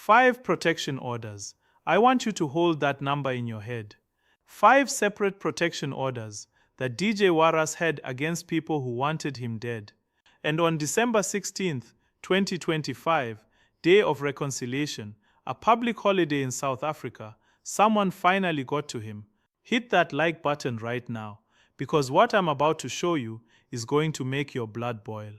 5 protection orders. I want you to hold that number in your head. 5 separate protection orders that DJ Waras had against people who wanted him dead. And on December 16th, 2025, Day of Reconciliation, a public holiday in South Africa, someone finally got to him. Hit that like button right now, because what I'm about to show you is going to make your blood boil.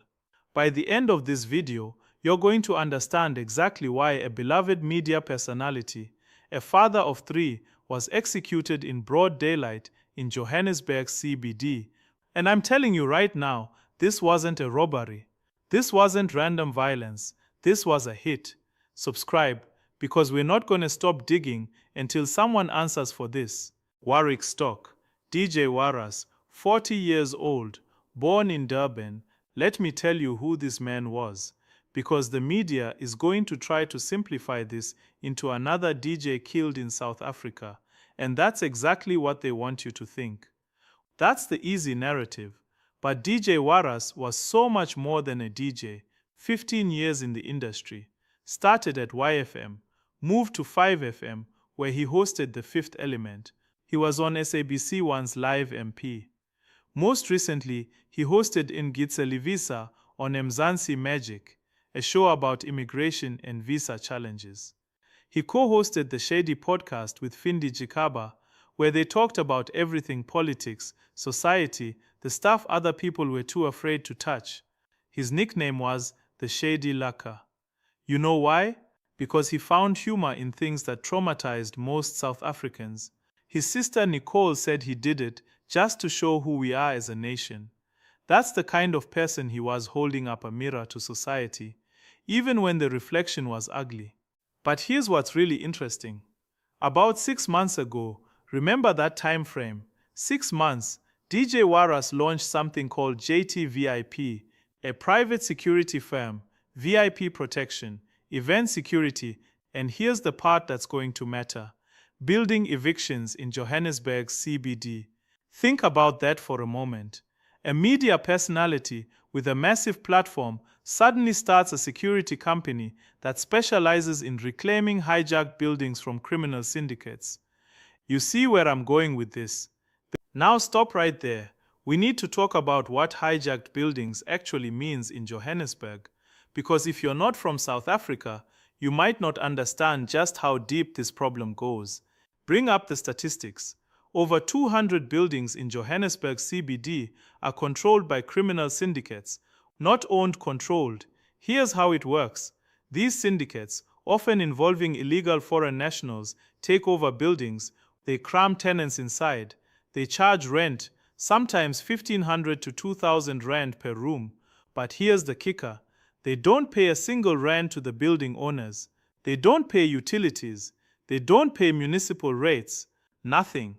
By the end of this video, you're going to understand exactly why a beloved media personality, a father of 3, was executed in broad daylight in Johannesburg CBD. And I'm telling you right now, this wasn't a robbery. This wasn't random violence. This was a hit. Subscribe, because we're not going to stop digging until someone answers for this. Warwick Stock, DJ Waras, 40 years old, born in Durban. Let me tell you who this man was, because the media is going to try to simplify this into another DJ killed in South Africa, and that's exactly what they want you to think. That's the easy narrative, but DJ Waras was so much more than a DJ. 15 years in the industry, started at YFM, moved to 5FM, where he hosted The Fifth Element. He was on SABC1's Live MP. Most recently, he hosted Ingitseli Visa on Mzansi Magic, a show about immigration and visa challenges. He co-hosted the Shady podcast with Findi Jikaba, where they talked about everything politics, society, the stuff other people were too afraid to touch. His nickname was the Shady Laka. You know why? Because he found humor in things that traumatized most South Africans. His sister Nicole said he did it just to show who we are as a nation. That's the kind of person he was, holding up a mirror to society, even when the reflection was ugly. But here's what's really interesting. About 6 months ago, remember that time frame? 6 months, DJ Waras launched something called JTVIP, a private security firm, VIP protection, event security, and here's the part that's going to matter: building evictions in Johannesburg CBD. Think about that for a moment. A media personality with a massive platform suddenly starts a security company that specializes in reclaiming hijacked buildings from criminal syndicates. You see where I'm going with this? Now stop right there. We need to talk about what hijacked buildings actually means in Johannesburg, because if you're not from South Africa, you might not understand just how deep this problem goes. Bring up the statistics. Over 200 buildings in Johannesburg CBD are controlled by criminal syndicates, not owned, controlled. Here's how it works. These syndicates, often involving illegal foreign nationals, take over buildings. They cram tenants inside. They charge rent, sometimes 1,500 to 2,000 rand per room. But here's the kicker. They don't pay a single rand to the building owners. They don't pay utilities. They don't pay municipal rates. Nothing.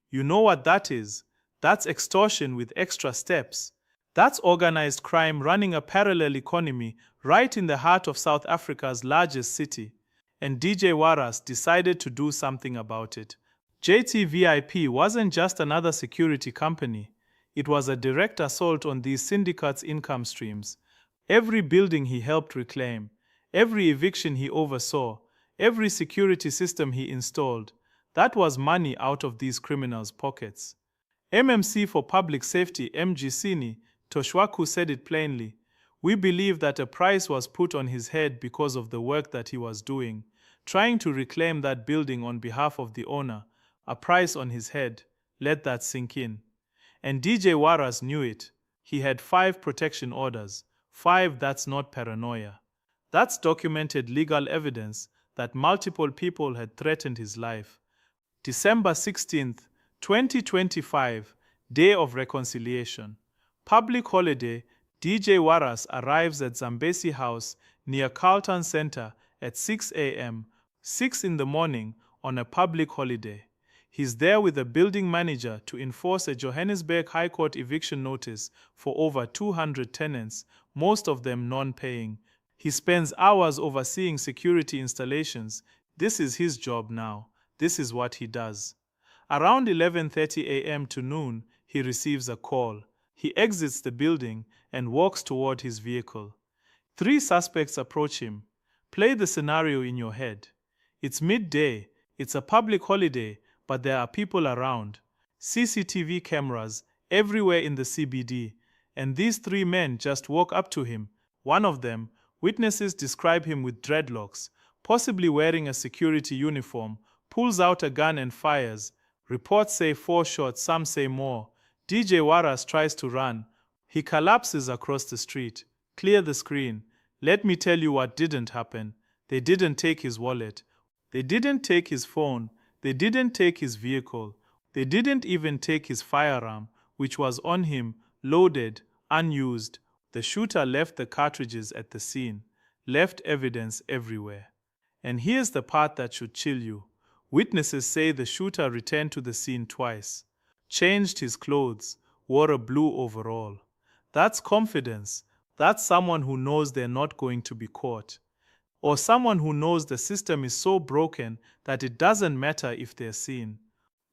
You know what that is? That's extortion with extra steps. That's organized crime running a parallel economy right in the heart of South Africa's largest city. And DJ Waras decided to do something about it. JTVIP wasn't just another security company. It was a direct assault on these syndicates' income streams. Every building he helped reclaim, every eviction he oversaw, every security system he installed, that was money out of these criminals' pockets. MMC for Public Safety MGCini Toshwaku said it plainly. We believe that a price was put on his head because of the work that he was doing, trying to reclaim that building on behalf of the owner. A price on his head. Let that sink in. And DJ Waras knew it. He had 5 protection orders. 5, that's not paranoia. That's documented legal evidence that multiple people had threatened his life. December 16th, 2025, Day of Reconciliation. Public holiday, DJ Waras arrives at Zambesi House near Carlton Center at 6 a.m., 6 in the morning on a public holiday. He's there with a building manager to enforce a Johannesburg High Court eviction notice for over 200 tenants, most of them non-paying. He spends hours overseeing security installations. This is his job now. This is what he does. Around 11:30 a.m. to noon, he receives a call. He exits the building and walks toward his vehicle. 3 suspects approach him. Play the scenario in your head. It's midday, it's a public holiday, but there are people around. CCTV cameras everywhere in the CBD, and these three men just walk up to him. One of them, witnesses describe him with dreadlocks, possibly wearing a security uniform, pulls out a gun and fires. Reports say 4 shots, some say more. DJ Waras tries to run. He collapses across the street. Clear the screen. Let me tell you what didn't happen. They didn't take his wallet. They didn't take his phone. They didn't take his vehicle. They didn't even take his firearm, which was on him, loaded, unused. The shooter left the cartridges at the scene, left evidence everywhere. And here's the part that should chill you. Witnesses say the shooter returned to the scene twice, changed his clothes, wore a blue overall. That's confidence. That's someone who knows they're not going to be caught. Or someone who knows the system is so broken that it doesn't matter if they're seen.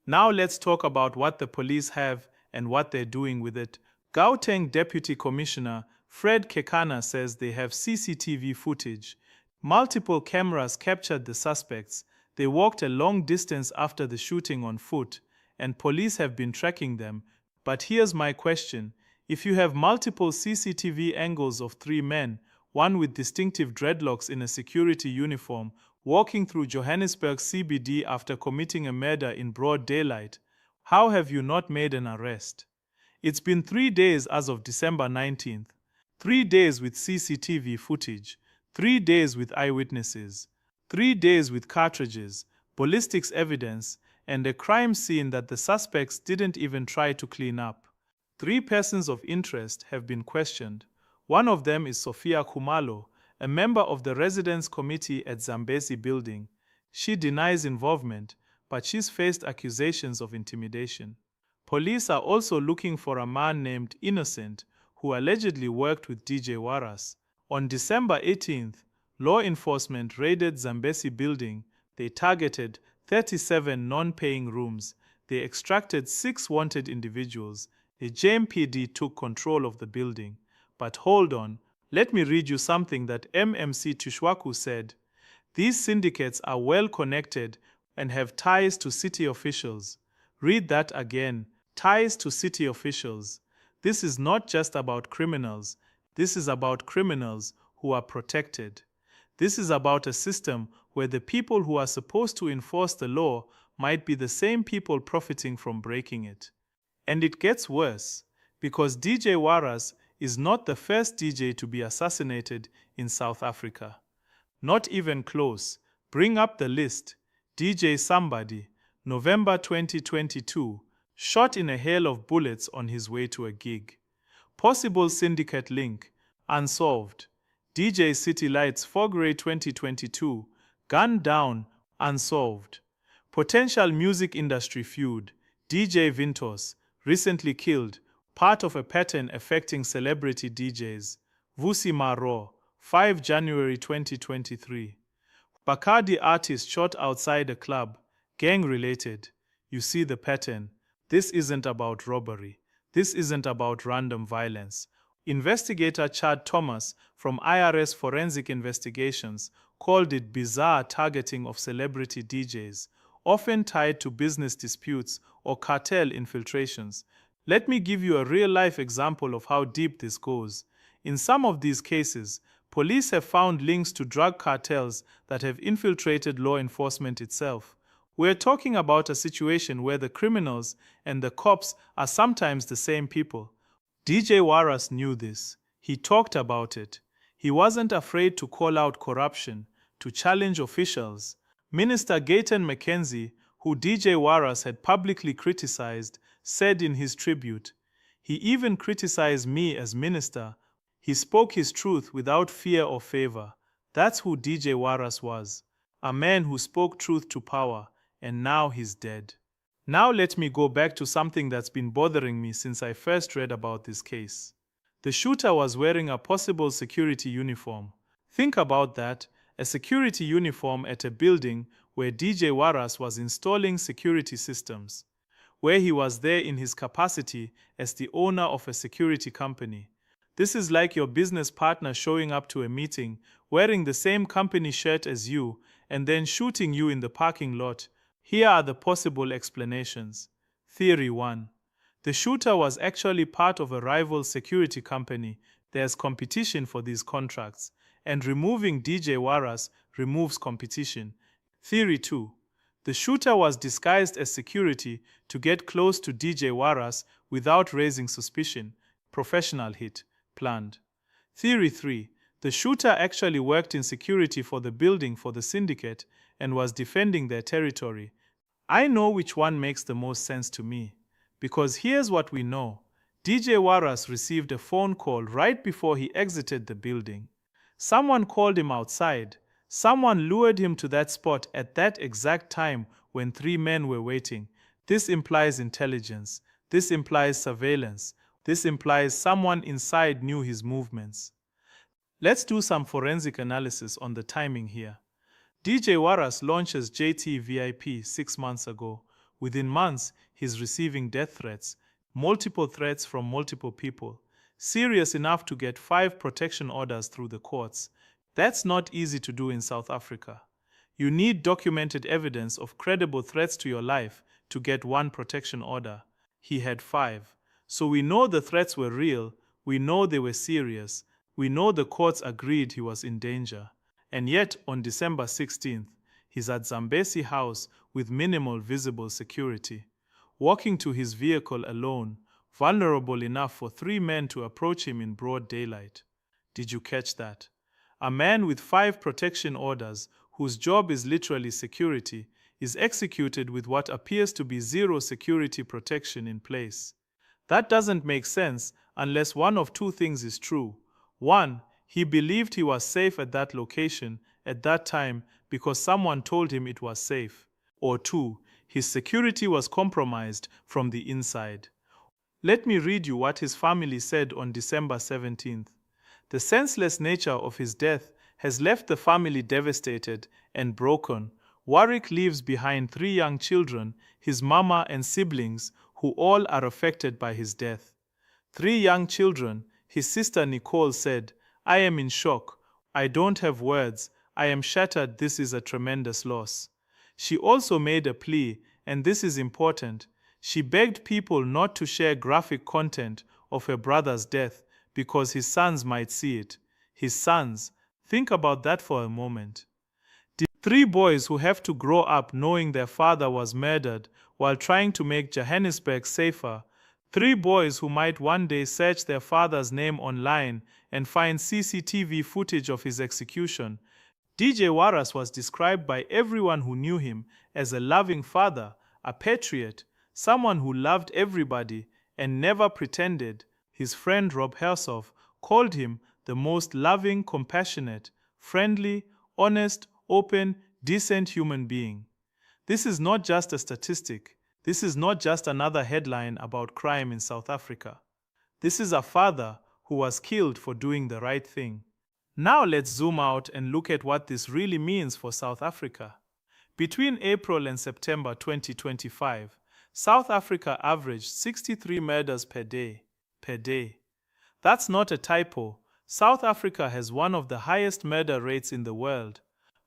Now let's talk about what the police have and what they're doing with it. Gauteng Deputy Commissioner Fred Kekana says they have CCTV footage. Multiple cameras captured the suspects. They walked a long distance after the shooting on foot, and police have been tracking them. But here's my question. If you have multiple CCTV angles of 3 men, one with distinctive dreadlocks in a security uniform, walking through Johannesburg CBD after committing a murder in broad daylight, how have you not made an arrest? It's been 3 days as of December 19th. 3 days with CCTV footage. 3 days with eyewitnesses. 3 days with cartridges, ballistics evidence, and a crime scene that the suspects didn't even try to clean up. 3 persons of interest have been questioned. One of them is Sophia Khumalo, a member of the Residence Committee at Zambezi Building. She denies involvement, but she's faced accusations of intimidation. Police are also looking for a man named Innocent, who allegedly worked with DJ Waras. On December 18th, law enforcement raided Zambezi Building. They targeted 37 non-paying rooms. They extracted 6 wanted individuals. The JMPD took control of the building. But hold on, let me read you something that MMC Tushwaku said. These syndicates are well connected and have ties to city officials. Read that again. Ties to city officials. This is not just about criminals. This is about criminals who are protected. This is about a system where the people who are supposed to enforce the law might be the same people profiting from breaking it. And it gets worse, because DJ Waras is not the first DJ to be assassinated in South Africa. Not even close. Bring up the list. DJ Somebody, November 2022, shot in a hail of bullets on his way to a gig. Possible syndicate link, unsolved. DJ City Lights, February 2022, gunned down, unsolved. Potential music industry feud, DJ Vintos, recently killed, part of a pattern affecting celebrity DJs. Vusi Maro, 5 January 2023. Bacardi artist shot outside a club, gang-related. You see the pattern. This isn't about robbery. This isn't about random violence. Investigator Chad Thomas from IRS Forensic Investigations called it bizarre targeting of celebrity DJs, often tied to business disputes or cartel infiltrations. Let me give you a real-life example of how deep this goes. In some of these cases, police have found links to drug cartels that have infiltrated law enforcement itself. We're talking about a situation where the criminals and the cops are sometimes the same people. DJ Waras knew this. He talked about it. He wasn't afraid to call out corruption, to challenge officials. Minister Gayton McKenzie, who DJ Waras had publicly criticized, said in his tribute, "He even criticized me as minister. He spoke his truth without fear or favor." That's who DJ Waras was, a man who spoke truth to power, and now he's dead. Now let me go back to something that's been bothering me since I first read about this case. The shooter was wearing a possible security uniform. Think about that, a security uniform at a building where DJ Waras was installing security systems, where he was there in his capacity as the owner of a security company. This is like your business partner showing up to a meeting, wearing the same company shirt as you, and then shooting you in the parking lot. Here are the possible explanations. Theory 1. The shooter was actually part of a rival security company. There's competition for these contracts, and removing DJ Waras removes competition. Theory 2. The shooter was disguised as security to get close to DJ Waras without raising suspicion. Professional hit, planned. Theory 3. The shooter actually worked in security for the building for the syndicate and was defending their territory. I know which one makes the most sense to me. Because here's what we know. DJ Waras received a phone call right before he exited the building. Someone called him outside. Someone lured him to that spot at that exact time when 3 men were waiting. This implies intelligence. This implies surveillance. This implies someone inside knew his movements. Let's do some forensic analysis on the timing here. DJ Waras launches JT VIP 6 months ago. Within months, he's receiving death threats, multiple threats from multiple people, serious enough to get 5 protection orders through the courts. That's not easy to do in South Africa. You need documented evidence of credible threats to your life to get 1 protection order. He had 5. So we know the threats were real, we know they were serious, we know the courts agreed he was in danger. And yet, on December 16th, he's at Zambesi House with minimal visible security, walking to his vehicle alone, vulnerable enough for 3 men to approach him in broad daylight. Did you catch that? A man with 5 protection orders, whose job is literally security, is executed with what appears to be 0 security protection in place. That doesn't make sense unless one of 2 things is true. 1, he believed he was safe at that location at that time because someone told him it was safe. Or 2, his security was compromised from the inside. Let me read you what his family said on December 17th. The senseless nature of his death has left the family devastated and broken. Warwick leaves behind 3 young children, his mama and siblings, who all are affected by his death. 3 young children, his sister Nicole said, "I am in shock. I don't have words. I am shattered. This is a tremendous loss." She also made a plea, and this is important. She begged people not to share graphic content of her brother's death because his sons might see it. His sons. Think about that for a moment. The 3 boys who have to grow up knowing their father was murdered while trying to make Johannesburg safer. 3 boys who might one day search their father's name online and find CCTV footage of his execution. DJ Waras was described by everyone who knew him as a loving father, a patriot, someone who loved everybody and never pretended. His friend Rob Hersoff called him the most loving, compassionate, friendly, honest, open, decent human being. This is not just a statistic. This is not just another headline about crime in South Africa. This is a father who was killed for doing the right thing. Now let's zoom out and look at what this really means for South Africa. Between April and September 2025, South Africa averaged 63 murders per day. That's not a typo. South Africa has one of the highest murder rates in the world.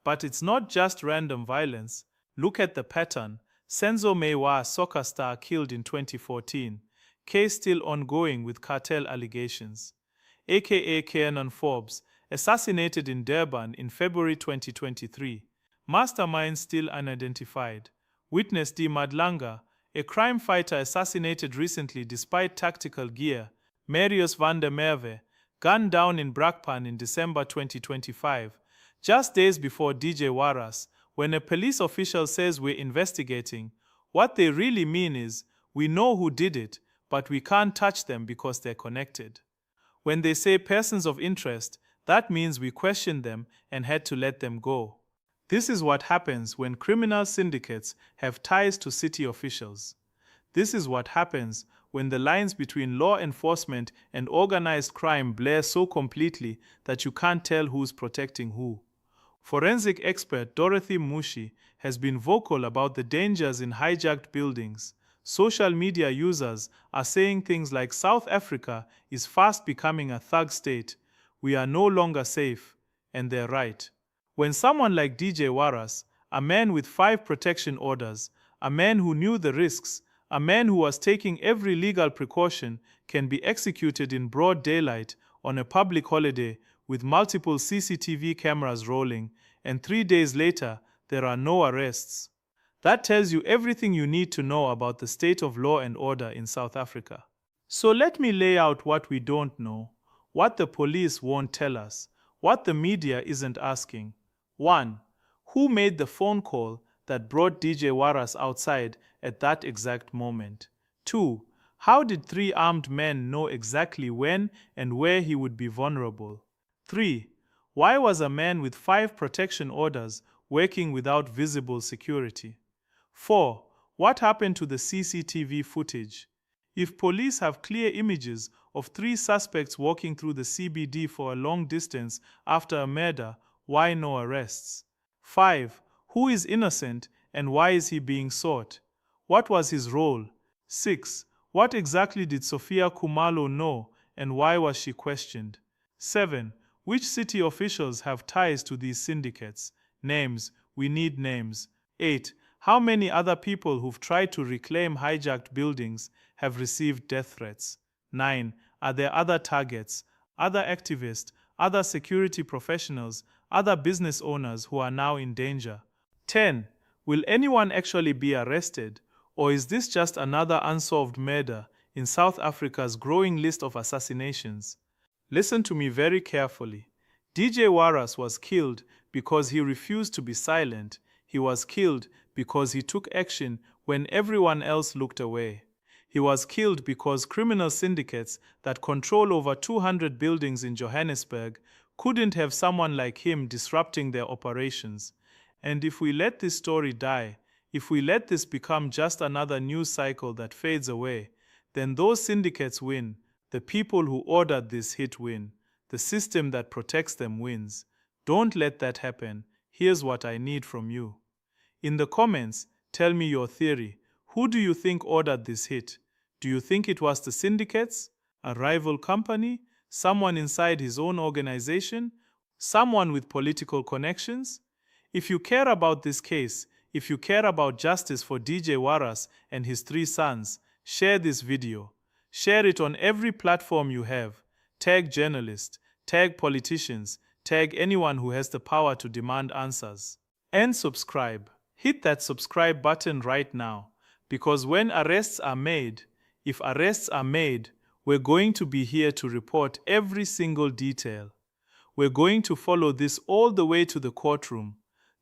But it's not just random violence. Look at the pattern. Senzo Mewa, soccer star, killed in 2014. Case still ongoing with cartel allegations. AKA Kiernan Forbes, assassinated in Durban in February 2023. Mastermind still unidentified. Witness D. Madlanga, a crime fighter assassinated recently despite tactical gear. Marius van der Merwe, gunned down in Brakpan in December 2025, just days before DJ Waras. When a police official says we're investigating, what they really mean is, we know who did it, but we can't touch them because they're connected. When they say persons of interest, that means we questioned them and had to let them go. This is what happens when criminal syndicates have ties to city officials. This is what happens when the lines between law enforcement and organized crime blur so completely that you can't tell who's protecting who. Forensic expert Dorothy Mushi has been vocal about the dangers in hijacked buildings. social media users are saying things like South Africa is fast becoming a thug state, we are no longer safe, and they're right. When someone like DJ Waras, a man with 5 protection orders, a man who knew the risks, a man who was taking every legal precaution, can be executed in broad daylight on a public holiday with multiple CCTV cameras rolling, and 3 days later, there are no arrests. That tells you everything you need to know about the state of law and order in South Africa. So let me lay out what we don't know, what the police won't tell us, what the media isn't asking. 1. Who made the phone call that brought DJ Waras outside at that exact moment? 2. How did 3 armed men know exactly when and where he would be vulnerable? 3. Why was a man with 5 protection orders working without visible security? 4. What happened to the CCTV footage? If police have clear images of 3 suspects walking through the CBD for a long distance after a murder, why no arrests? 5. Who is innocent and why is he being sought? What was his role? 6. What exactly did Sophia Khumalo know and why was she questioned? 7. Which city officials have ties to these syndicates? Names. We need names. 8. How many other people who've tried to reclaim hijacked buildings have received death threats? 9. Are there other targets, other activists, other security professionals, other business owners who are now in danger? 10. Will anyone actually be arrested, or is this just another unsolved murder in South Africa's growing list of assassinations? Listen to me very carefully. DJ Waras was killed because he refused to be silent. He was killed because he took action when everyone else looked away. He was killed because criminal syndicates that control over 200 buildings in Johannesburg couldn't have someone like him disrupting their operations. And if we let this story die, if we let this become just another news cycle that fades away, then those syndicates win. The people who ordered this hit win. The system that protects them wins. Don't let that happen. Here's what I need from you. In the comments, tell me your theory. Who do you think ordered this hit? Do you think it was the syndicates? A rival company? Someone inside his own organization? Someone with political connections? If you care about this case, if you care about justice for DJ Waras and his 3 sons, share this video. Share it on every platform you have. Tag journalists, tag politicians, tag anyone who has the power to demand answers. And subscribe. Hit that subscribe button right now, because when arrests are made, if arrests are made, we're going to be here to report every single detail. We're going to follow this all the way to the courtroom.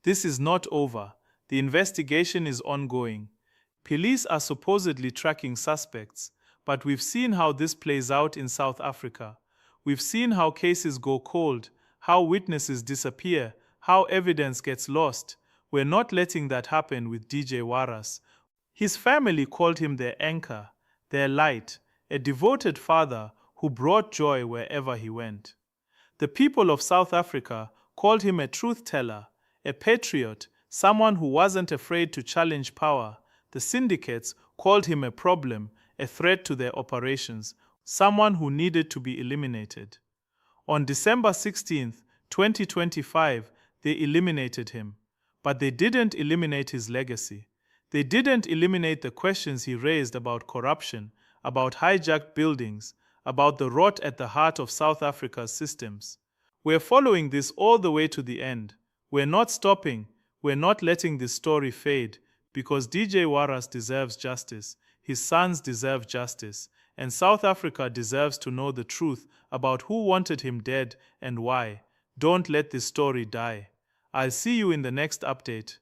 This is not over. The investigation is ongoing. Police are supposedly tracking suspects, but we've seen how this plays out in South Africa. We've seen how cases go cold, how witnesses disappear, how evidence gets lost. We're not letting that happen with DJ Waras. His family called him their anchor, their light, a devoted father who brought joy wherever he went. The people of South Africa called him a truth teller, a patriot, someone who wasn't afraid to challenge power. The syndicates called him a problem, a threat to their operations, someone who needed to be eliminated. On December 16, 2025, they eliminated him. But they didn't eliminate his legacy. They didn't eliminate the questions he raised about corruption, about hijacked buildings, about the rot at the heart of South Africa's systems. We're following this all the way to the end. We're not stopping. We're not letting this story fade, because DJ Waras deserves justice, his sons deserve justice, and South Africa deserves to know the truth about who wanted him dead and why. Don't let this story die. I'll see you in the next update.